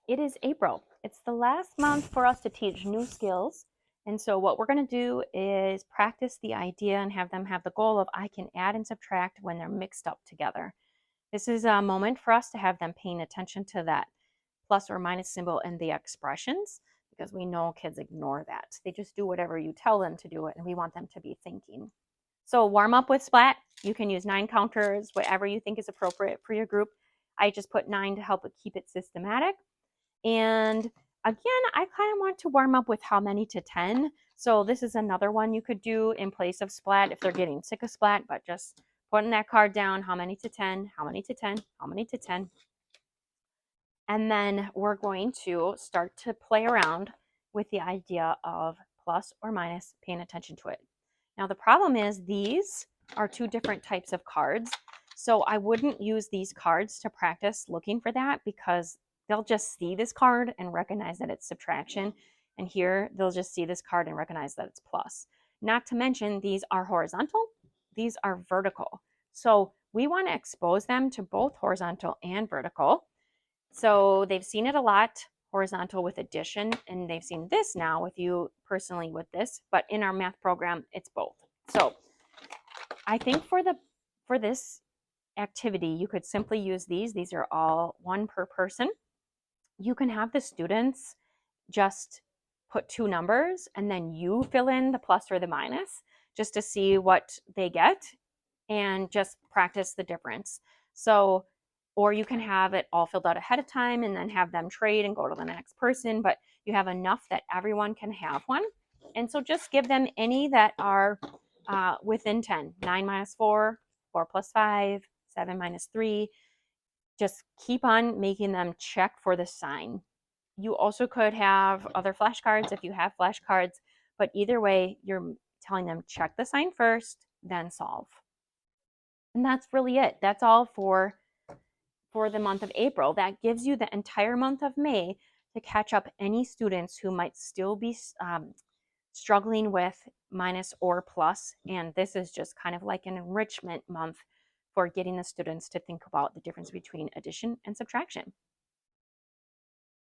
It is April. It's the last month for us to teach new skills. And so what we're going to do is practice the idea and have them have the goal of I can add and subtract when they're mixed up together. This is a moment for us to have them paying attention to that plus or minus symbol and the expressions because we know kids ignore that. They just do whatever you tell them to do it, and we want them to be thinking. So warm up with Splat. You can use 9 counters, whatever you think is appropriate for your group. I just put 9 to help it keep it systematic. And again, I kind of want to warm up with how many to 10. So this is another one you could do in place of Splat if they're getting sick of Splat, but just putting that card down, how many to 10, how many to 10, how many to 10. And then we're going to start to play around with the idea of plus or minus, paying attention to it. Now the problem is these are 2 different types of cards. So I wouldn't use these cards to practice looking for that because they'll just see this card and recognize that it's subtraction. And here they'll just see this card and recognize that it's plus. Not to mention these are horizontal, these are vertical. So we want to expose them to both horizontal and vertical. So they've seen it a lot horizontal with addition, and they've seen this now with you personally with this, but in our math program, it's both. So I think for this activity, you could simply use these. These are all 1 per person. You can have the students just put 2 numbers and then you fill in the plus or the minus just to see what they get and just practice the difference. So, or you can have it all filled out ahead of time and then have them trade and go to the next person, but you have enough that everyone can have one. And so just give them any that are within 10, 9 minus 4, 4 plus 5, 7 minus 3. Just keep on making them check for the sign. You also could have other flashcards if you have flashcards, but either way, you're telling them check the sign first, then solve. And that's really it. That's all for the month of April. That gives you the entire month of May to catch up any students who might still be struggling with minus or plus. And this is just kind of like an enrichment month for getting the students to think about the difference between addition and subtraction.